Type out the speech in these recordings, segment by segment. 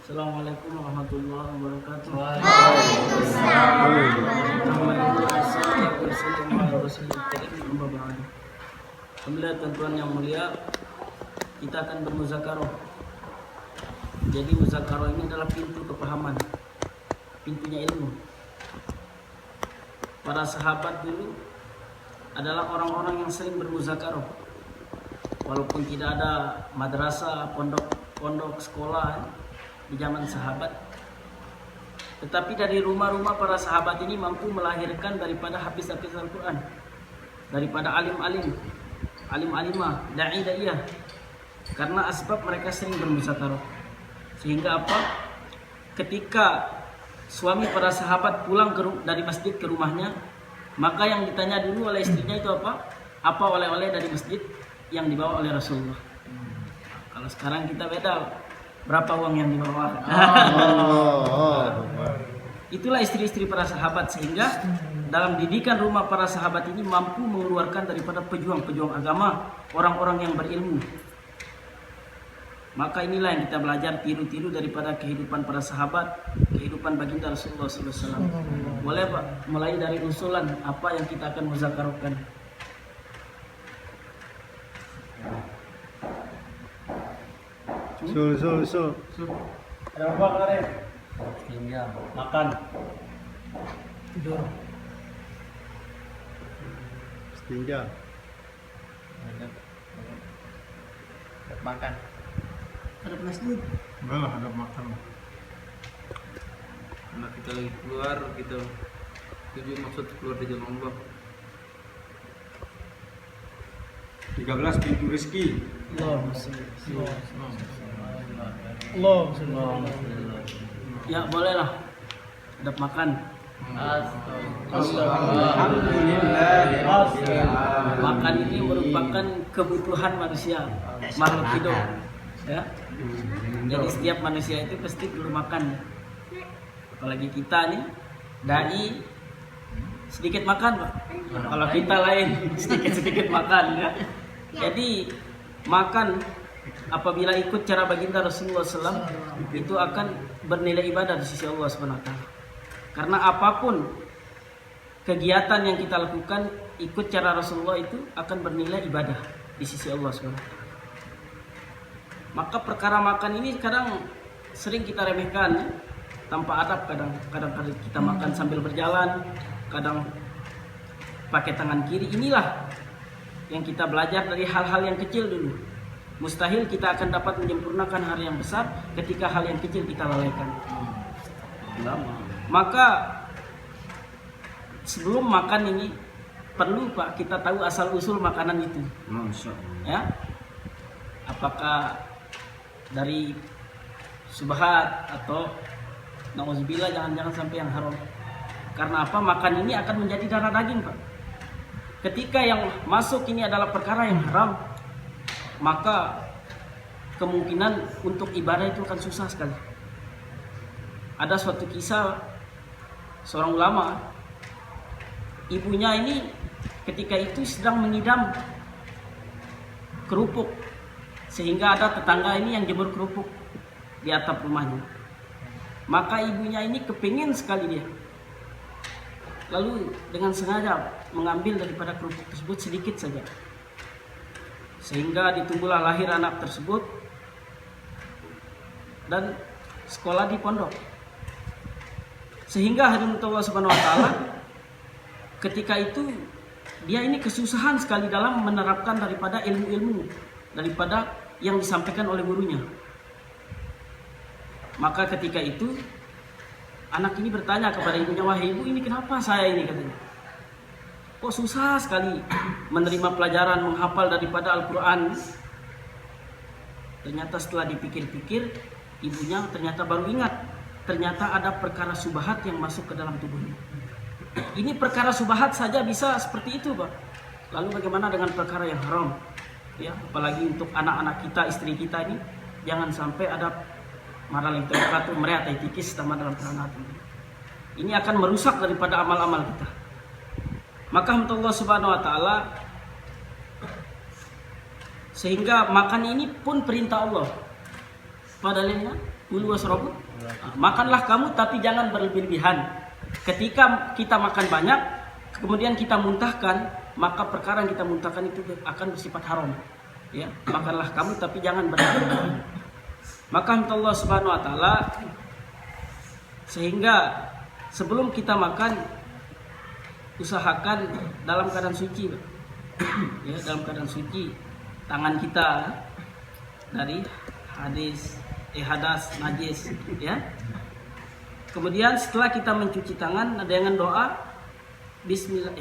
Assalamualaikum warahmatullahi wabarakatuh. Alhamdulillah tuan-tuan yang mulia, kita akan bermuzakarah. Jadi muzakarah ini adalah pintu kepahaman, pintunya ilmu. Para sahabat dulu adalah orang-orang yang sering bermuzakarah. Walaupun tidak ada madrasah, pondok sekolah di zaman sahabat, tetapi dari rumah-rumah para sahabat ini mampu melahirkan daripada hafiz-hafiz Al-Quran, daripada alim-alimah, da'i-da'iyah, karena asbab mereka sering bermuzakarah. Sehingga apa? Ketika suami para sahabat pulang dari masjid ke rumahnya, maka yang ditanya dulu oleh istrinya itu apa? Apa oleh-oleh dari masjid yang dibawa oleh Rasulullah. Kalau sekarang kita beda, berapa uang yang dibawa? Itulah istri-istri para sahabat, sehingga dalam didikan rumah para sahabat ini mampu mengeluarkan daripada pejuang-pejuang agama, orang-orang yang berilmu. Maka inilah yang kita belajar, tiru-tiru daripada kehidupan para sahabat, kehidupan baginda Rasulullah SAW. Boleh Pak, mulai dari usulan apa yang kita akan muzakarahkan. Sul. Ada apa kemarin? Tinggal Makan. Tidur. Tinggal. makan. Ada masjid. Enggak lah, ada makan. Karena kita lagi keluar, kita tujuh maksud keluar di jalan Allah. 13 pintu rezeki. Ya bolehlah. Ada makan. Makan ini merupakan kebutuhan manusia, makhluk hidup. Ya. Jadi setiap manusia itu pasti perlu makan. Apalagi kita nih, dai sedikit makan, Pak. Kalau kita lain sedikit makan ya. Jadi makan apabila ikut cara baginda Rasulullah SAW itu akan bernilai ibadah di sisi Allah SWT. Karena apapun kegiatan yang kita lakukan ikut cara Rasulullah itu akan bernilai ibadah di sisi Allah SWT. Maka perkara makan ini kadang sering kita remehkan ya? Tanpa adab, kadang kita makan sambil berjalan, kadang pakai tangan kiri. Inilah yang kita belajar dari hal-hal yang kecil dulu. Mustahil kita akan dapat menyempurnakan hal yang besar ketika hal yang kecil kita lalaikan. Maka sebelum makan ini perlu Pak kita tahu asal usul makanan itu. Ya, apakah dari subhat atau nauzubillah, jangan sampai yang haram. Karena apa? Makan ini akan menjadi darah daging, Pak. Ketika yang masuk ini adalah perkara yang haram, maka kemungkinan untuk ibadah itu akan susah sekali. Ada suatu kisah seorang ulama, ibunya ini ketika itu sedang mengidam kerupuk, sehingga ada tetangga ini yang jemur kerupuk di atap rumahnya. Maka ibunya ini kepingin sekali dia, lalu dengan sengaja mengambil daripada kerupuk tersebut sedikit saja, sehingga ditumbuhlah lahir anak tersebut dan sekolah di pondok. Sehingga hadirin Allah Subhanahu wa taala, ketika itu dia ini kesusahan sekali dalam menerapkan daripada ilmu-ilmu daripada yang disampaikan oleh gurunya. Maka ketika itu anak ini bertanya kepada ibunya, "Wahai ibu, ini kenapa saya ini?" katanya. "Kok susah sekali menerima pelajaran, menghafal daripada Al-Quran?" Ternyata setelah dipikir-pikir, ibunya ternyata baru ingat, ternyata ada perkara subhat yang masuk ke dalam tubuhnya. Ini perkara subhat saja bisa seperti itu, Pak. Lalu bagaimana dengan perkara yang haram? Ya, apalagi untuk anak-anak kita, istri kita ini, jangan sampai ada maral itu atau mereatai tikis sama dalam peranat ini. Ini akan merusak daripada amal-amal kita. Maka Allah Subhanahu wa taala, sehingga makan ini pun perintah Allah. Padahal Kulu wasrobu. Makanlah kamu tapi jangan berlebih-lebihan. Ketika kita makan banyak, kemudian kita muntahkan, maka perkara yang kita muntahkan itu akan bersifat haram. Ya, makanlah kamu tapi jangan berlebih-lebihan. Maka Allah Subhanahu wa taala sehingga sebelum kita makan usahakan dalam keadaan suci. Ya, dalam keadaan suci. Tangan kita dari hadas najis, ya. Kemudian setelah kita mencuci tangan dengan doa bismillah,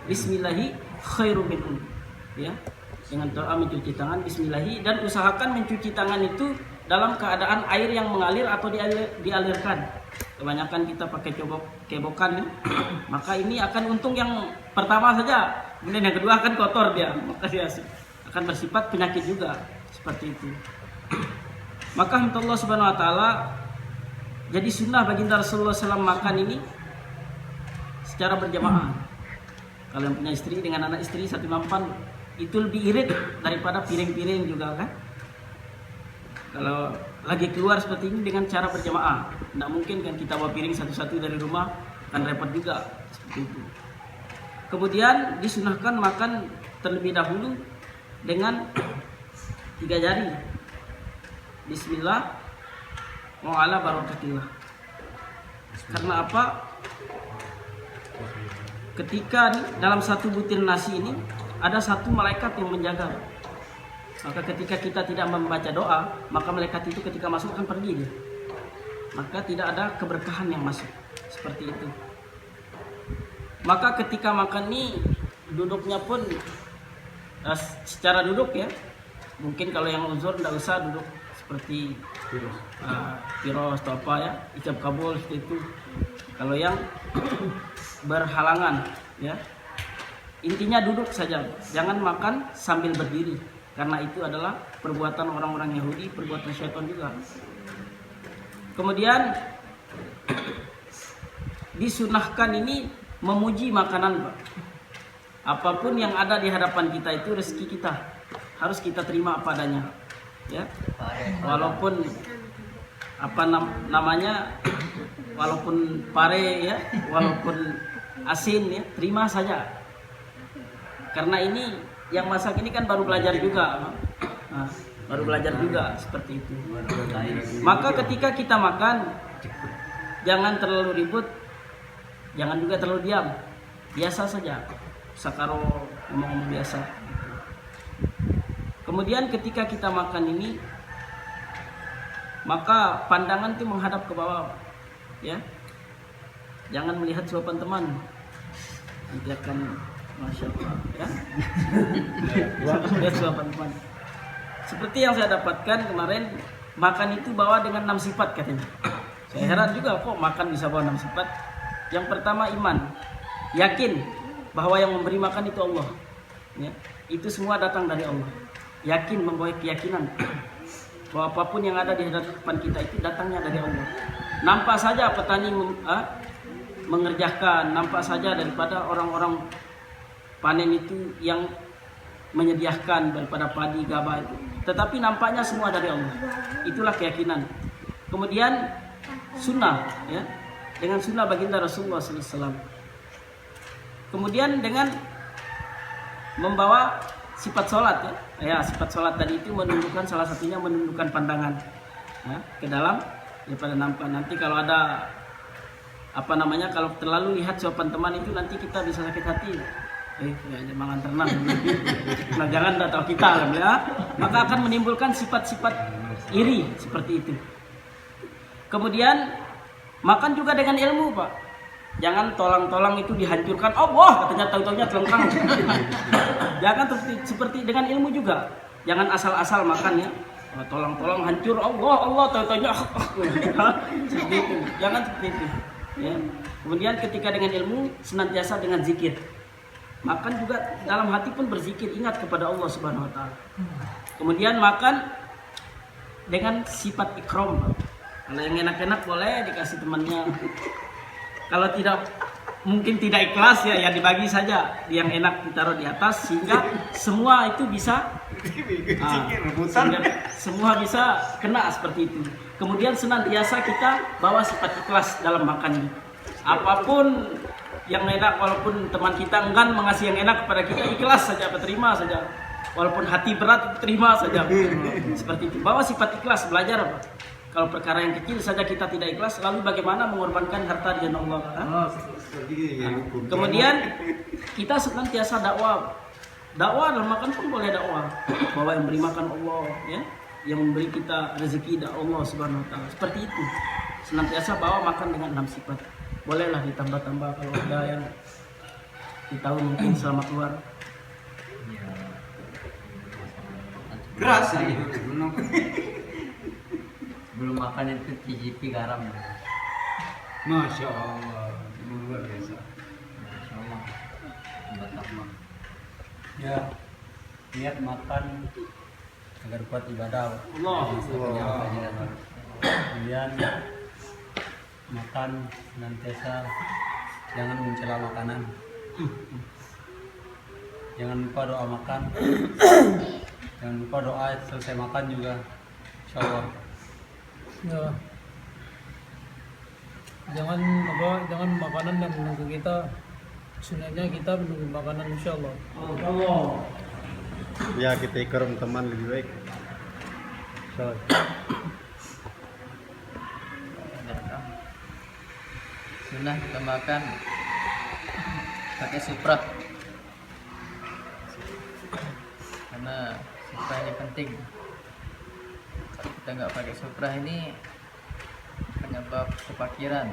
bismillahi khairu minhum, ya. Dengan doa mencuci tangan bismillahi, dan usahakan mencuci tangan itu dalam keadaan air yang mengalir atau dialirkan. Kebanyakan kita pakai kebokan, ya. Maka ini akan untung yang pertama saja, kemudian yang kedua akan kotor dia, maka dia akan bersifat penyakit juga, seperti itu. Maka Allah Subhanahu wa taala, jadi sunnah baginda Rasulullah SAW makan ini secara berjamaah. Kalau yang punya istri dengan anak istri satu mampan itu lebih irit daripada piring-piring juga kan. Kalau lagi keluar seperti ini dengan cara berjamaah, tidak mungkin kan kita bawa piring satu-satu dari rumah, kan repot juga seperti itu. Kemudian disunahkan makan terlebih dahulu dengan 3 jari. Bismillah wa ala barakatillah. Karena apa? Ketika dalam satu butir nasi ini ada satu malaikat yang menjaga. Maka ketika kita tidak membaca doa, maka malaikat itu ketika masuk akan pergi dia. Maka tidak ada keberkahan yang masuk. Seperti itu. Maka ketika makan ini duduknya pun secara duduk, ya. Mungkin kalau yang uzur tidak usah duduk seperti piros atau apa, ya, ijab kabul seperti itu. Kalau yang berhalangan, ya, intinya duduk saja, jangan makan sambil berdiri, karena itu adalah perbuatan orang-orang Yahudi, perbuatan syaitan juga. Kemudian disunahkan ini memuji makanan, Pak. Apapun yang ada di hadapan kita itu rezeki kita, harus kita terima apa adanya, ya. Walaupun apa namanya, walaupun pare, ya, walaupun asin, ya, terima saja. Karena ini yang masak ini kan baru belajar juga, baru belajar juga seperti itu. Maka ketika kita makan, jangan terlalu ribut, jangan juga terlalu diam, biasa saja, sakaro ngomong-ngomong biasa. Kemudian ketika kita makan ini, maka pandangan itu menghadap ke bawah, ya. Jangan melihat suapan teman, nanti akan masya Allah, ya. Lihat suapan teman. Seperti yang saya dapatkan kemarin, makan itu bawa dengan 6 sifat katanya. Saya heran juga kok makan bisa bawa 6 sifat. Yang pertama iman, yakin bahwa yang memberi makan itu Allah, ya. Itu semua datang dari Allah. Yakin, membawa keyakinan bahwa apapun yang ada di hadapan kita itu datangnya dari Allah. Nampak saja petani mengerjakan, nampak saja daripada orang-orang panen itu yang menyediakan daripada padi, gabah itu, tetapi nampaknya semua dari Allah. Itulah keyakinan. Kemudian sunnah, ya, dengan sunnah baginda Rasulullah SAW. Kemudian dengan membawa sifat sholat, ya. Ya, sifat sholat tadi itu menundukkan, salah satunya menundukkan pandangan, ya, ke dalam daripada nampak. Nanti kalau ada apa namanya, kalau terlalu lihat suapan teman itu nanti kita bisa sakit hati. Ya, jangan tenang. Nah, jangan tahu kita, ya. Maka akan menimbulkan sifat-sifat iri seperti itu. Kemudian makan juga dengan ilmu, Pak. Jangan tolang-tolang itu dihancurkan. Oh, wah, katanya tahu-taunya telengkang. Jangan seperti dengan ilmu juga. Jangan asal-asal makan, ya. Oh, tolang-tolang hancur. Allah, tahu-taunya. Seperti itu. Jangan seperti itu. Ya. Kemudian ketika dengan ilmu senantiasa dengan zikir. Makan juga dalam hati pun berzikir, ingat kepada Allah Subhanahu wa taala. Kemudian makan dengan sifat ikram. Kalau yang enak-enak boleh dikasih temannya. Kalau tidak mungkin tidak ikhlas ya, ya dibagi saja yang enak ditaruh di atas sehingga semua itu bisa sehingga semua bisa kena seperti itu. Kemudian senantiasa kita bawa sifat ikhlas dalam makan. Apapun yang enak, walaupun teman kita enggan mengasih yang enak kepada kita, ikhlas saja, terima saja. Walaupun hati berat, terima saja. Seperti itu. Bawa sifat ikhlas, belajar apa? Kalau perkara yang kecil saja kita tidak ikhlas, lalu bagaimana mengorbankan harta di jalan Allah? Kemudian kita senantiasa dakwah. Dakwah dalam makan pun boleh dakwah. Bahwa yang beri makan Allah, ya, yang memberi kita rezeki dari Allah Subhanahu Wa Taala. Seperti itu. Senantiasa bawa makan dengan 6 sifat. Bolehlah ditambah-tambah kalau ada yang ditahu mungkin selama keluar. Beras sih. Belum makan itu cicipi garam. Masya Allah, luar biasa. Masya Allah. Ya, niat makan agar kuat ibadah. Allah. Kemudian makan senantiasa jangan mencela makanan. Jangan lupa doa makan. Jangan lupa doa selesai makan juga. Insya Allah. Ya. Jangan makanan yang menunggu kita. Sunahnya kita menunggu makanan insya Allah. Allah. Ya kita ikram teman lebih baik. So, Sunnah kita makan pakai supra. Karena supra ini penting. Kalau kita nggak pakai supra ini penyebab kepakiran.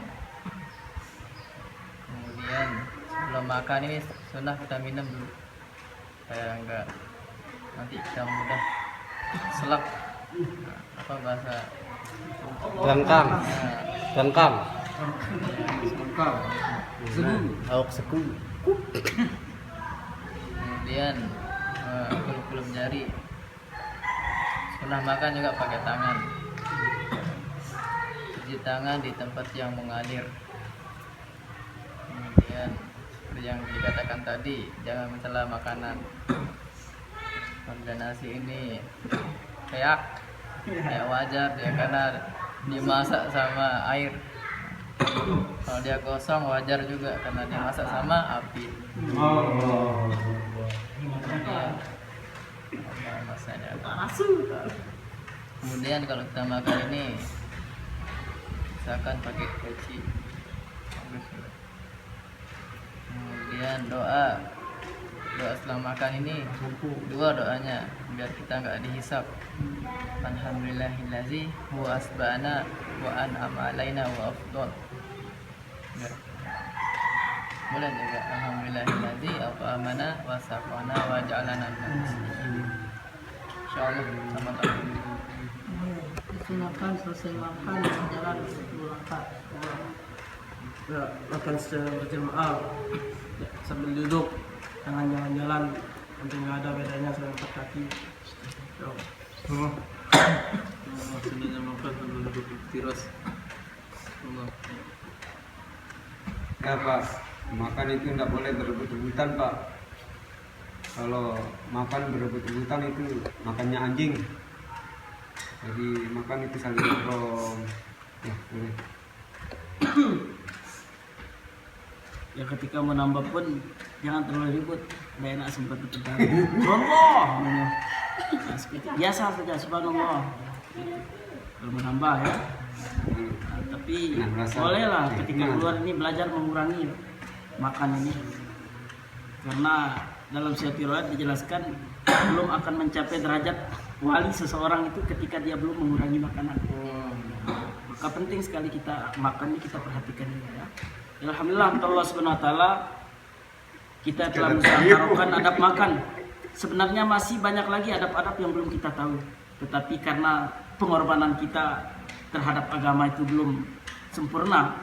Kemudian sebelum makan ini sunnah kita minum dulu supaya enggak nanti kita mudah selak. Apa bahasa Telangkang, telangkang, awak seku. kemudian kulum-kulum jari. Sunnah makan juga pakai tangan. Cuci tangan di tempat yang mengalir. Kemudian seperti yang dikatakan tadi, jangan mencela makanan. Harga nasi ini kayak wajar ya, karena dimasak sama air. Kalau dia kosong wajar juga karena dimasak sama api. Kemudian kalau kita makan ini misalkan pakai peci. Kemudian doa setelah makan ini dua doanya biar kita nggak dihisap. Alhamdulillahillazi huwa asbana wa an'ama alaina wa afdal. Boleh juga alhamdulillahillazi at'amana wa saqana wa ja'alana minal muslimin. Insyaallah sama-sama. Disunahkan selesai makan jalan 10 langkah. Ya, makan secara berjamaah sambil duduk, jangan jalan-jalan, nanti nggak ada bedanya sama angkat kaki. Sunnahnya makan sambil duduk tiros. Allah. Ya Pak, makan itu tidak boleh berebut-rebutan Pak. Kalau makan berebut-rebutan itu makannya anjing. Jadi makan itu saling dorong. Ya, boleh. Ya ketika menambah pun jangan terlalu ribut, nggak enak sempat bertegang. Contoh, nah, seperti biasa saja, subhanallah. Kalau menambah ya. Nah, tapi Nah, merasa bolehlah ketika nikmat. keluar ini belajar mengurangi makan ini, karena dalam suatu riwayat dijelaskan belum akan mencapai derajat wali seseorang itu ketika dia belum mengurangi makanan. Maka penting sekali kita makan ini kita perhatikan ini ya. Alhamdulillah Allah Subhanahu Wa Taala kita telah mensyaratkan adab makan. Sebenarnya masih banyak lagi adab-adab yang belum kita tahu, tetapi karena pengorbanan kita terhadap agama itu belum sempurna,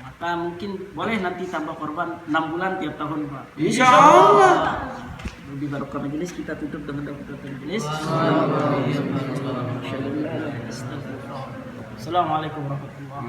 maka mungkin boleh nanti tambah korban 6 bulan tiap tahun Pak. Insya Allah. Di barokah majelis kita tutup dengan doa majelis. Assalamualaikum warahmatullahi wabarakatuh.